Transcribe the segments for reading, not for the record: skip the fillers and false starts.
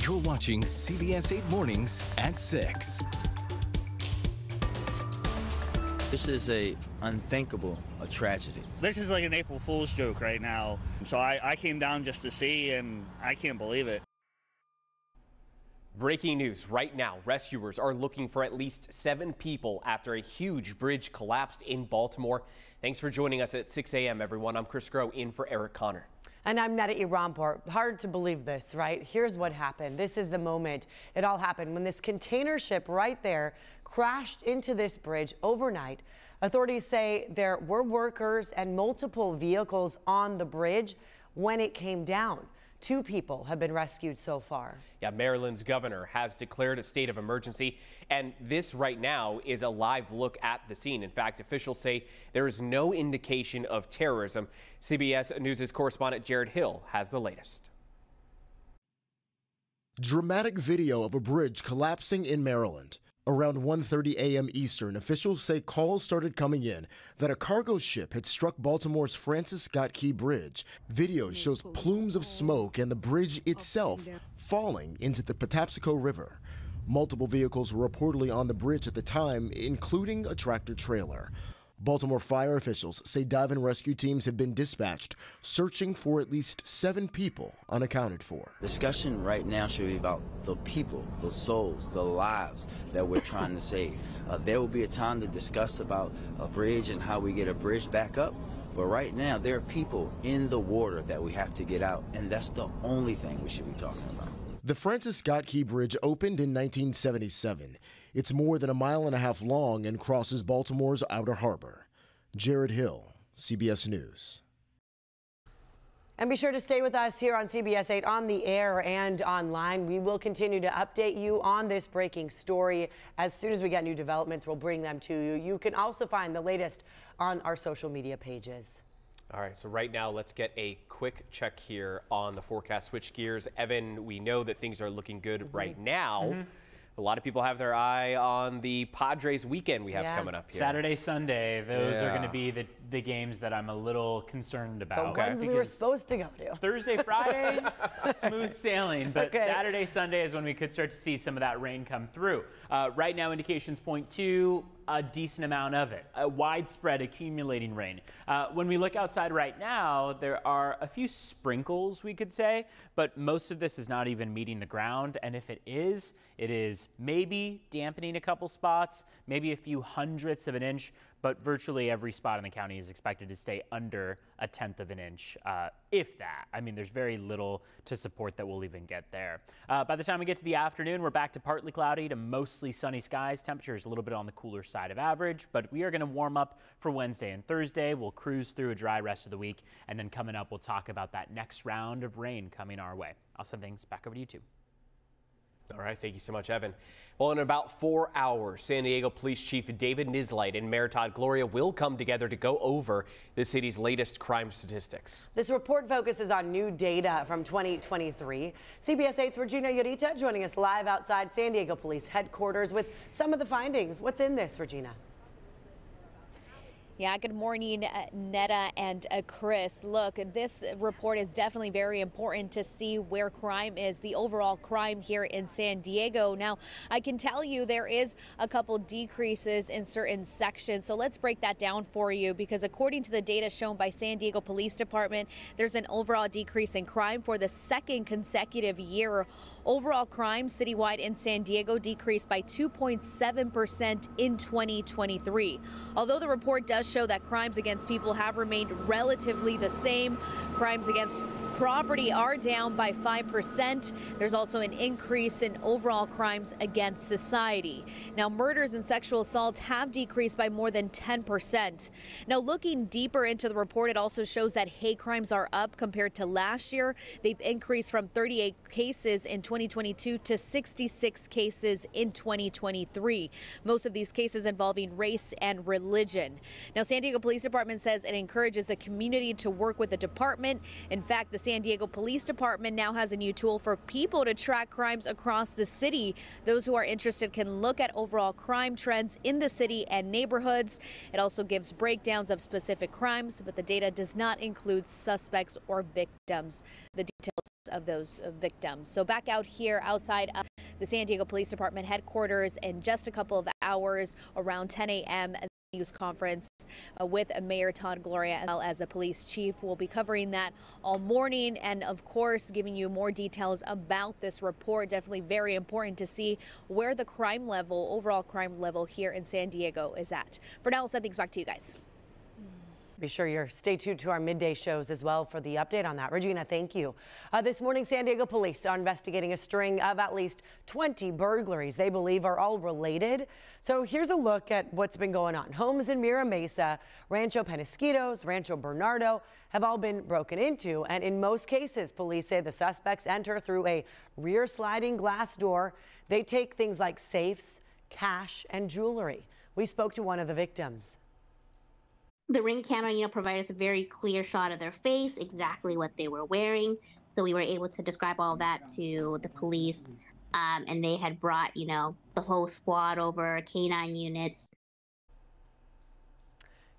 You're watching CBS 8 Mornings at 6. This is a unthinkable tragedy. This is like an April Fool's joke right now. So I came down just to see, and I can't believe it. Breaking news right now. Rescuers are looking for at least 7 people after a huge bridge collapsed in Baltimore. Thanks for joining us at 6 a.m., everyone. I'm Chris Groh in for Eric Connor. And I'm Netta Irampur. Hard to believe this, right? Here's what happened. This is the moment it all happened when this container ship right there crashed into this bridge overnight. Authorities say there were workers and multiple vehicles on the bridge when it came down. 2 people have been rescued so far. Yeah, Maryland's governor has declared a state of emergency, and this right now is a live look at the scene. In fact, officials say there is no indication of terrorism. CBS News' correspondent Jared Hill has the latest. Dramatic video of a bridge collapsing in Maryland. Around 1:30 a.m. Eastern, officials say calls started coming in that a cargo ship had struck Baltimore's Francis Scott Key Bridge. Video shows plumes of smoke and the bridge itself falling into the Patapsco River. Multiple vehicles were reportedly on the bridge at the time, including a tractor trailer. Baltimore fire officials say dive and rescue teams have been dispatched, searching for at least 7 people unaccounted for. Discussion right now should be about the people, the souls, the lives that we're trying to save. There will be a time to discuss about a bridge and how we get a bridge back up. But right now, there are people in the water that we have to get out, and that's the only thing we should be talking about. The Francis Scott Key Bridge opened in 1977. It's more than 1.5 miles long and crosses Baltimore's outer harbor. Jared Hill, CBS News. And be sure to stay with us here on CBS 8 on the air and online. We will continue to update you on this breaking story. As soon as we get new developments, we'll bring them to you. You can also find the latest on our social media pages. All right, so right now, let's get a quick check here on the forecast. Switch gears. Evan, we know that things are looking good right now. A lot of people have their eye on the Padres weekend we have coming up here. Saturday, Sunday, those are going to be the games that I'm a little concerned about. The ones we were supposed to go to. Thursday, Friday, smooth sailing, but Saturday, Sunday is when we could start to see some of that rain come through. Right now, indications point to a decent amount of it, a widespread accumulating rain. When we look outside right now, there are a few sprinkles, we could say, but most of this is not even meeting the ground. And if it is maybe dampening a couple spots, maybe a few hundredths of an inch, but virtually every spot in the county is expected to stay under 1/10 of an inch, if that. I mean, there's very little to support that we'll even get there. By the time we get to the afternoon, we're back to partly cloudy to mostly sunny skies. Temperature is a little bit on the cooler side of average, but we are going to warm up for Wednesday and Thursday. We'll cruise through a dry rest of the week, and then coming up, we'll talk about that next round of rain coming our way. I'll send things back over to you, too. All right, thank you so much, Evan. Well, in about 4 hours, San Diego Police Chief David Nisleit and Mayor Todd Gloria will come together to go over the city's latest crime statistics. This report focuses on new data from 2023. CBS 8's Regina Yorita joining us live outside San Diego Police headquarters with some of the findings. What's in this, Regina? Yeah, good morning, Netta and Chris. Look, this report is definitely very important to see where crime is, the overall crime here in San Diego. Now, I can tell you there is a couple decreases in certain sections. So let's break that down for you, because according to the data shown by San Diego Police Department, there's an overall decrease in crime for the 2nd consecutive year. Overall crime citywide in San Diego decreased by 2.7% in 2023. Although the report does show that crimes against people have remained relatively the same, crimes against property are down by 5%. There's also an increase in overall crimes against society. Now, murders and sexual assaults have decreased by more than 10%. Now, looking deeper into the report, it also shows that hate crimes are up compared to last year. They've increased from 38 cases in 2022 to 66 cases in 2023. Most of these cases involving race and religion. Now, San Diego Police Department says it encourages the community to work with the department. In fact, the San Diego Police Department now has a new tool for people to track crimes across the city. Those who are interested can look at overall crime trends in the city and neighborhoods. It also gives breakdowns of specific crimes, but the data does not include suspects or victims. The details of those victims. So back out here outside of the San Diego Police Department headquarters in just a couple of hours around 10 a.m. news conference with Mayor Todd Gloria as well as the police chief. We'll be covering that all morning and of course giving you more details about this report. Definitely very important to see where the crime level, overall crime level here in San Diego is at. For now, I'll send things back to you guys. Be sure you stay tuned to our midday shows as well for the update on that. Regina, thank you. This morning, San Diego police are investigating a string of at least 20 burglaries they believe are all related. So here's a look at what's been going on. Homes in Mira Mesa, Rancho Penasquitos, Rancho Bernardo have all been broken into. And in most cases, police say the suspects enter through a rear sliding glass door. They take things like safes, cash, and jewelry. We spoke to one of the victims. The Ring camera, provided us a very clear shot of their face, exactly what they were wearing. So we were able to describe all that to the police. And they had brought, the whole squad over, K9 units.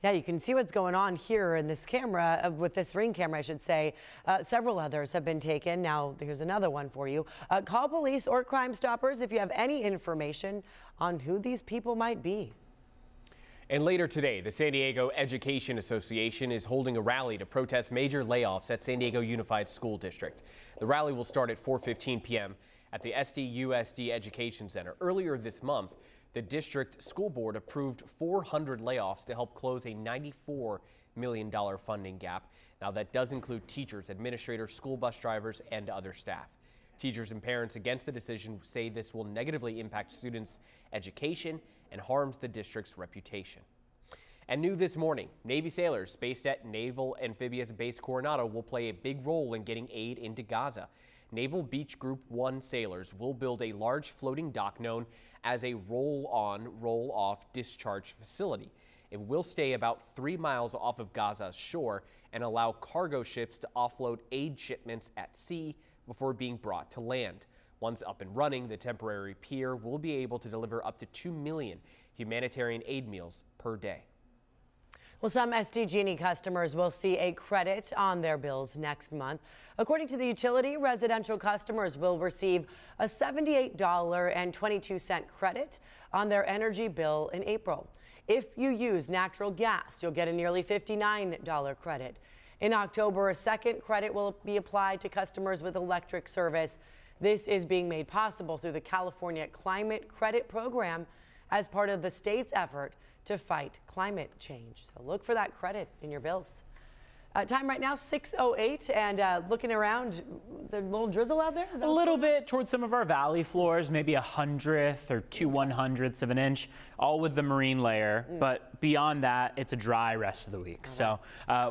Yeah, you can see what's going on here in this camera, with this Ring camera, I should say. Several others have been taken. Now, here's another one for you. Call police or Crime Stoppers if you have any information on who these people might be. And later today, the San Diego Education Association is holding a rally to protest major layoffs at San Diego Unified School District. The rally will start at 4:15 p.m. at the SDUSD Education Center. Earlier this month, the district school board approved 400 layoffs to help close a $94 million funding gap. Now, that does include teachers, administrators, school bus drivers, and other staff. Teachers and parents against the decision say this will negatively impact students' education and harms the district's reputation. And new this morning, Navy sailors based at Naval Amphibious Base Coronado will play a big role in getting aid into Gaza. Naval Beach Group 1 sailors will build a large floating dock known as a roll-on, roll-off discharge facility. It will stay about 3 miles off of Gaza's shore and allow cargo ships to offload aid shipments at sea before being brought to land. Once up and running, the temporary pier will be able to deliver up to 2 million humanitarian aid meals per day. Well, some SDG&E customers will see a credit on their bills next month. According to the utility, residential customers will receive a $78.22 credit on their energy bill in April. If you use natural gas, you'll get a nearly $59 credit. In October, a second credit will be applied to customers with electric service. This is being made possible through the California Climate Credit Program as part of the state's effort to fight climate change. So look for that credit in your bills. Time right now, 6:08, and looking around, the little drizzle out there? A little bit towards some of our valley floors, maybe 100th or 2/100ths of an inch, all with the marine layer. But beyond that, it's a dry rest of the week. So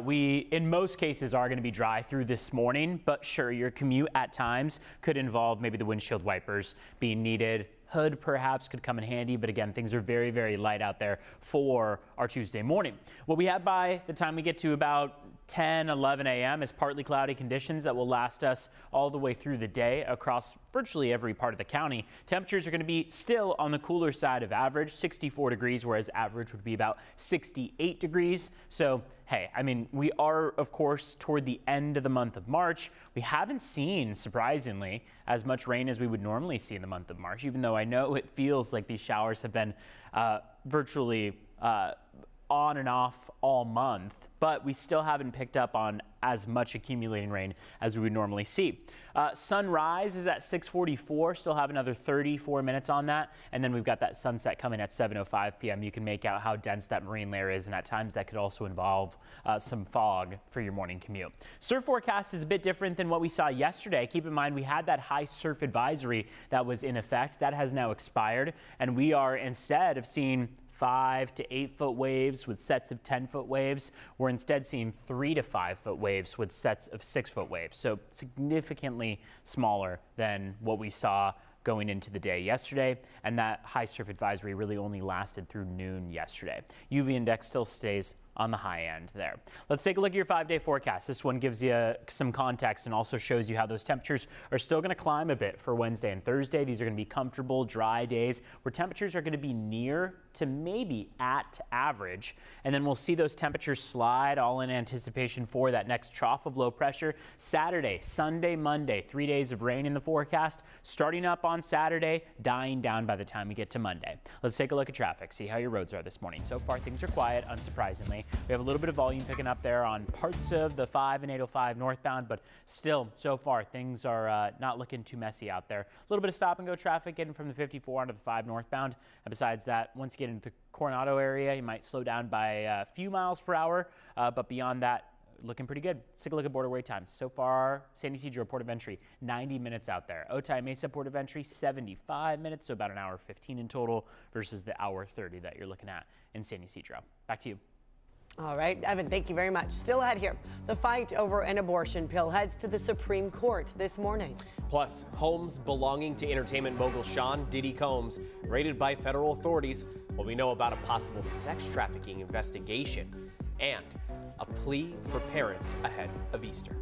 we, in most cases, are going to be dry through this morning. But sure, your commute at times could involve maybe the windshield wipers being needed. Hood perhaps could come in handy, but again, things are very, very light out there for our Tuesday morning. What we have by the time we get to about 10, 11 a.m. is partly cloudy conditions that will last us all the way through the day across virtually every part of the county. Temperatures are going to be still on the cooler side of average, 64 degrees, whereas average would be about 68 degrees. So, hey, I mean, we are, of course, toward the end of the month of March. We haven't seen, surprisingly, as much rain as we would normally see in the month of March, even though I know it feels like these showers have been virtually on and off all month, but we still haven't picked up on as much accumulating rain as we would normally see. Sunrise is at 6:44, still have another 34 minutes on that, and then we've got that sunset coming at 7:05 p.m. You can make out how dense that marine layer is, and at times that could also involve some fog for your morning commute. Surf forecast is a bit different than what we saw yesterday. Keep in mind we had that high surf advisory that was in effect. That has now expired, and we are, instead of seeing 5 to 8 foot waves with sets of 10-foot waves, we're instead seeing 3 to 5 foot waves with sets of 6-foot waves. So significantly smaller than what we saw going into the day yesterday, and that high surf advisory really only lasted through noon yesterday. UV index still stays on the high end there. Let's take a look at your 5-day forecast. This one gives you some context and also shows you how those temperatures are still going to climb a bit for Wednesday and Thursday. These are going to be comfortable, dry days where temperatures are going to be near to maybe at average. And then we'll see those temperatures slide, all in anticipation for that next trough of low pressure. Saturday, Sunday, Monday, 3 days of rain in the forecast, starting up on Saturday, dying down by the time we get to Monday. Let's take a look at traffic, see how your roads are this morning. So far, things are quiet, unsurprisingly. We have a little bit of volume picking up there on parts of the 5 and 805 northbound, but still, so far, things are not looking too messy out there. A little bit of stop and go traffic getting from the 54 onto the 5 northbound. And besides that, once you get into the Coronado area, you might slow down by a few miles per hour, but beyond that, looking pretty good. Let's take a look at border wait times. So far, San Ysidro Port of Entry, 90 minutes out there. Otay Mesa Port of Entry, 75 minutes, so about an hour 15 in total versus the hour 30 that you're looking at in San Ysidro. Back to you. All right, Evan, thank you very much. Still ahead here, the fight over an abortion pill heads to the Supreme Court this morning. Plus, homes belonging to entertainment mogul Sean Diddy Combs raided by federal authorities. What we know about a possible sex trafficking investigation and a plea for parents ahead of Easter.